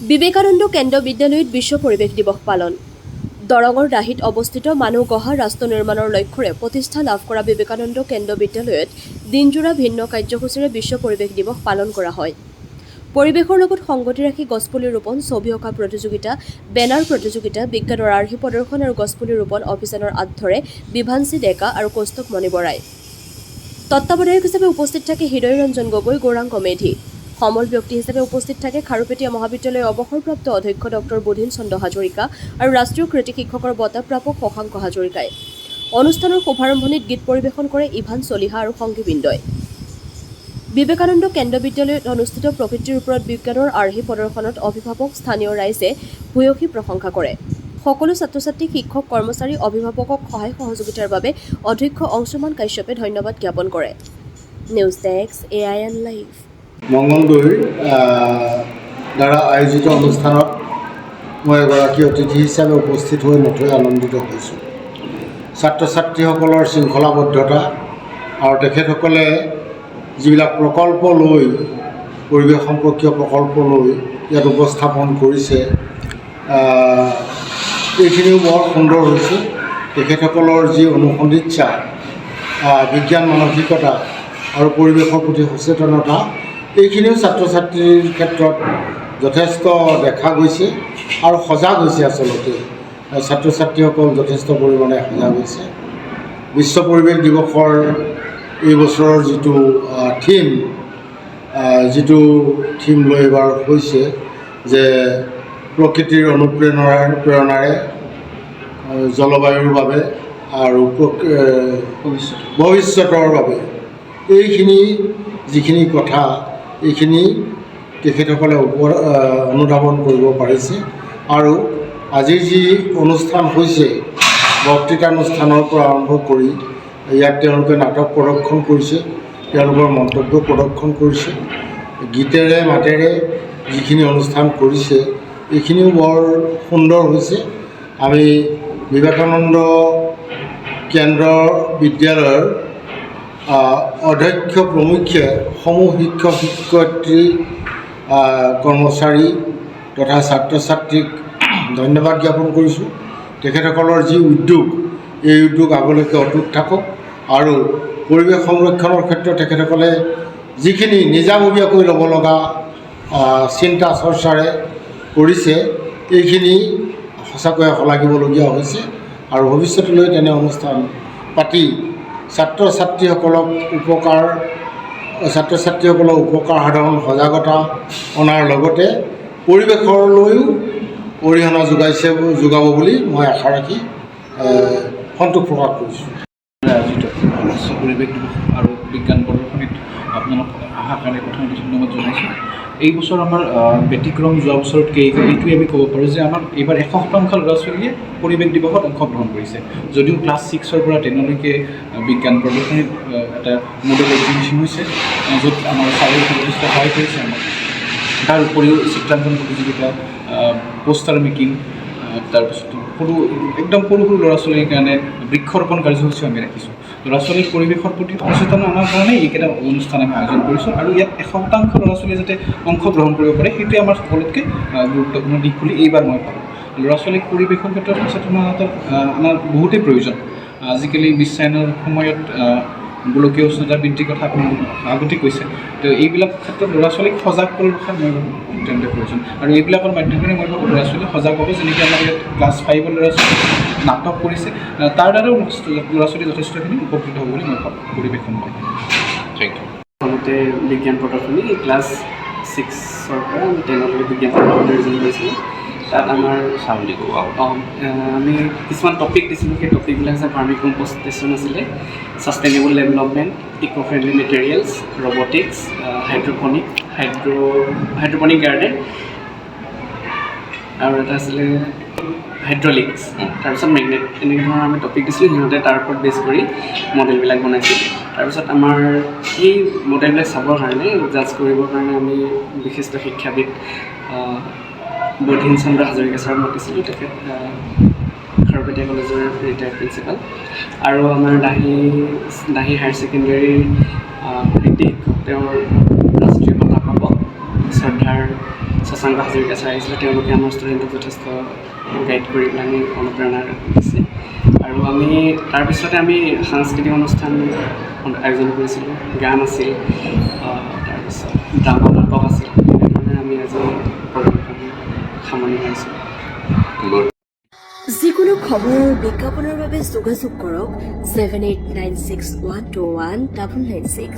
বিবেকানন্দ কেন্দ্ৰ বিদ্যালয়ত বিশ্ব পৰিৱেশ দিৱস পালন। দৰঙৰ দাহিত অৱস্থিত মানুহ গঢ়া ৰাষ্ট্ৰ নিৰ্মাণৰ লক্ষ্যৰে প্ৰতিষ্ঠা লাভ কৰা বিবেকানন্দ কেন্দ্ৰ বিদ্যালয়ত দিনজোৰা ভিন্ন কাৰ্যসূচীৰে বিশ্ব পৰিৱেশ দিৱস পালন কৰা হয়। পৰিৱেশৰ লগত সংগতি ৰাখি গছপুলি ৰোপণ, ছবি অঁকা প্ৰতিযোগিতা, বেনাৰ প্ৰতিযোগিতা, বিজ্ঞানৰ আৰ্হি প্ৰদৰ্শন আৰু গছপুলি ৰোপণ অভিযানৰ আঁত ধৰে বিভাঞ্চি ডেকা আৰু কৌস্তভ মণি বৰাই। তত্ত্বাৱধায়ক হিচাপে উপস্থিত থাকে হৃদয় ৰঞ্জন গগৈ, গৌৰাংগ মেধি। সমল ব্যক্তি হিচাপে উপস্থিত থাকে খাৰুপেটীয়া মহাবিদ্যালয়ৰ অৱসৰপ্ৰাপ্ত অধ্যক্ষ ডক্টৰ বোধিন চন্দ্ৰ হাজৰিকা আৰু ৰাষ্ট্ৰীয় কৃতি শিক্ষকৰ বঁটা প্ৰাপক শশাংক হাজৰিকাই। অনুষ্ঠানৰ শুভাৰম্ভণিত গীত পৰিৱেশন কৰে ইভান চলিহা আৰু সংগীবৃন্দই। বিবেকানন্দ কেন্দ্ৰ বিদ্যালয়ত অনুষ্ঠিত প্ৰকৃতিৰ ওপৰত বিজ্ঞানৰ আৰ্হি প্ৰদৰ্শনত অভিভাৱক, স্থানীয় ৰাইজে ভূয়সী প্ৰশংসা কৰে। সকলো ছাত্ৰ-ছাত্ৰী, শিক্ষক, কৰ্মচাৰী, অভিভাৱকক সহায় সহযোগিতাৰ বাবে অধ্যক্ষ অংশুমান কাশ্যপে ধন্যবাদ জ্ঞাপন কৰে। News desk, AIN live. মংগলদৈৰ দ্বাৰা আয়োজিত অনুষ্ঠানত মই এগৰাকী অতিথি হিচাপে উপস্থিত হৈ নথৈ আনন্দিত হৈছোঁ। ছাত্ৰ ছাত্ৰীসকলৰ শৃংখলাবদ্ধতা আৰু তেখেতসকলে যিবিলাক প্ৰকল্প লৈ পৰিৱেশ সম্পৰ্কীয় প্ৰকল্প লৈ ইয়াত উপস্থাপন কৰিছে, এইখিনিও বৰ সুন্দৰ হৈছে। তেখেতসকলৰ যি অনুসন্ধিৎসা, বিজ্ঞান মানসিকতা আৰু পৰিৱেশৰ প্ৰতি সচেতনতা, এইখিনিও ছাত্ৰ ছাত্ৰীৰ ক্ষেত্ৰত যথেষ্ট দেখা গৈছে আৰু সজাগ হৈছে। আচলতে ছাত্ৰ ছাত্ৰীসকল যথেষ্ট পৰিমাণে সজাগ হৈছে। বিশ্ব পৰিৱেশ দিৱসৰ এই বছৰৰ যিটো থিম লৈ এইবাৰ হৈছে যে প্ৰকৃতিৰ অনুপ্ৰেৰণাৰে জলবায়ুৰ বাবে আৰু ভৱিষ্যতৰ বাবে, এইখিনি যিখিনি কথা, এইখিনি তেখেতসকলে অনুধাৱন কৰিব পাৰিছে। আৰু আজিৰ যি অনুষ্ঠান হৈছে, বক্তৃতানুষ্ঠানৰ পৰা আৰম্ভ কৰি ইয়াত তেওঁলোকে নাটক প্ৰদৰ্শন কৰিছে, তেওঁলোকৰ মন্তব্য প্ৰদৰ্শন কৰিছে, গীতেৰে মাতেৰে যিখিনি অনুষ্ঠান কৰিছে, এইখিনিও বৰ সুন্দৰ হৈছে। আমি বিবেকানন্দ কেন্দ্ৰ বিদ্যালয়ৰ অধ্যক্ষ প্ৰমুখ্যে সমূহ শিক্ষক শিক্ষয়িত্ৰী, কৰ্মচাৰী তথা ছাত্ৰ ছাত্ৰীক ধন্যবাদ জ্ঞাপন কৰিছোঁ। তেখেতসকলৰ যি উদ্যোগ, এই উদ্যোগ আগলৈকে অটুট থাকক আৰু পৰিৱেশ সংৰক্ষণৰ ক্ষেত্ৰত তেখেতসকলে যিখিনি নিজাববীয়াকৈ ল'ব লগা চিন্তা চৰ্চাৰে কৰিছে, এইখিনি সঁচাকৈয়ে শলাগিবলগীয়া হৈছে। আৰু ভৱিষ্যতলৈ তেনে অনুষ্ঠান পাতি ছাত্ৰ ছাত্ৰীসকলৰ উপকাৰ সাধন, সজাগতা অনাৰ লগতে পৰিৱেশলৈও অৰিহণা যোগাব বুলি মই আশা ৰাখি সন্তোষ প্ৰকাশ কৰিছোঁ। আয়োজিত বিশ্ব পৰিৱেশ দিৱস আৰু বিজ্ঞান প্ৰদৰ্শনীত আপোনালোক অহাৰ কাৰণে প্ৰথমতে ধন্যবাদ জনাইছোঁ। এই বছৰ আমাৰ ব্যতিক্ৰম যোৱা বছৰতকৈ এইটোৱে আমি ক'ব পাৰোঁ যে আমাৰ এইবাৰ 100% ল'ৰা ছোৱালীয়ে পৰিৱেশ দিৱসত অংশগ্ৰহণ কৰিছে। যদিও ক্লাছ 6ৰ পৰা 10লৈকে বিজ্ঞান প্ৰদৰ্শনীত এটা মডেল এক্সিবিশ্যন হৈছে, য'ত আমাৰ চাৰিও যথেষ্ট সহায় কৰিছে আমাক। তাৰ উপৰিও চিত্ৰাংকন প্ৰতিযোগিতা, পোষ্টাৰ মেকিং, তাৰপিছত একদম সৰু ল'ৰা ছোৱালীৰ কাৰণে বৃক্ষৰোপণ কাৰ্যসূচীও আমি ৰাখিছোঁ। ল'ৰা ছোৱালীৰ পৰিৱেশৰ প্ৰতি সচেতন অনাৰ কাৰণে এইকেইটা অনুষ্ঠান আমি আয়োজন কৰিছোঁ আৰু ইয়াত 100% ল'ৰা ছোৱালীয়ে যাতে অংশগ্ৰহণ কৰিব পাৰে, সেইটোৱে আমাৰ সকলোতকৈ গুৰুত্বপূৰ্ণ দিশ বুলি এইবাৰ মই ভাবোঁ। ল'ৰা ছোৱালীক পৰিৱেশৰ ক্ষেত্ৰত সচেতনতা আমাৰ বহুতেই প্ৰয়োজন। আজিকালি বিশ্বায়নৰ সময়ত গোলকীয় উষ্ণতা বৃদ্ধিৰ কথা আপুনি আগতে কৈছে, তো এইবিলাক ক্ষেত্ৰত ল'ৰা ছোৱালীক সজাগ কৰি ৰখাৰ মই ভাবোঁ অত্যন্ত প্ৰয়োজন। আৰু এইবিলাকৰ মাধ্যমেৰে মই ভাবোঁ ল'ৰা ছোৱালী সজাগ হ'ব। যেনেকৈ আমাৰ ইয়াত ক্লাছ 5ৰ ল'ৰা ছোৱালী নাটক কৰিছে, তাৰ দ্বাৰাও ল'ৰা ছোৱালী যথেষ্টখিনি উপকৃত হ'ব বুলি মই ভাবোঁ পৰিৱেশ সম্পৰ্কে। Thank you. প্ৰথমতে বিজ্ঞান প্ৰদৰ্শনী ক্লাছ 6ৰ পৰা 10লৈকে বিজ্ঞান প্ৰদৰ্শনী আয়োজন কৰিছিলোঁ। তাত আমাৰ আমি কিছুমান টপিক দিছিলোঁ। সেই টপিকবিলাক হৈছে ভাৰ্মি কম্পষ্টেশ্যন আছিলে, sustainable development, eco' friendly materials, robotics, hydroponic garden, আৰু এটা আছিলে হাইড্ৰলিক্স, তাৰপিছত মেগনেট। এনেকৈ ধৰণৰ আমি টপিক দিছিলোঁ। সিহঁতে তাৰ ওপৰত বেছ কৰি মডেলবিলাক বনাইছিল। তাৰপিছত আমাৰ সেই মডেলবিলাক চাবৰ কাৰণে, জাজ কৰিবৰ কাৰণে আমি বিশিষ্ট শিক্ষাবিদ বোধিন চন্দ্ৰ হাজৰিকা ছাৰক মাতিছিলোঁ। তেখেত খাৰুপেটীয়া কলেজৰ ৰিটায়াৰ্ড প্ৰিন্সিপাল। আৰু আমাৰ দাহি হায়াৰ ছেকেণ্ডেৰীৰ কৃতি শিক্ষক, তেওঁৰ ৰাষ্ট্ৰীয় বঁটা প্ৰাপক শ্ৰদ্ধাৰ শশাংক হাজৰিকা ছাৰ আহিছিলে, তেওঁলোকে আমাৰ ষ্টুডেণ্টক যথেষ্ট গাইড কৰি পেলাই অনুপ্ৰেৰণা দিছে। আৰু আমি তাৰপিছতে আমি সাংস্কৃতিক অনুষ্ঠান আয়োজন কৰিছিলোঁ, গান আছিল, তাৰপিছত ড্ৰামা নাটক আছিল। এনেধৰণে আমি আজি প্ৰগ্ৰেমখন সামৰণি মাৰিছোঁ। যিকোনো খবৰ আৰু বিজ্ঞাপনৰ বাবে যোগাযোগ কৰক 7896121996।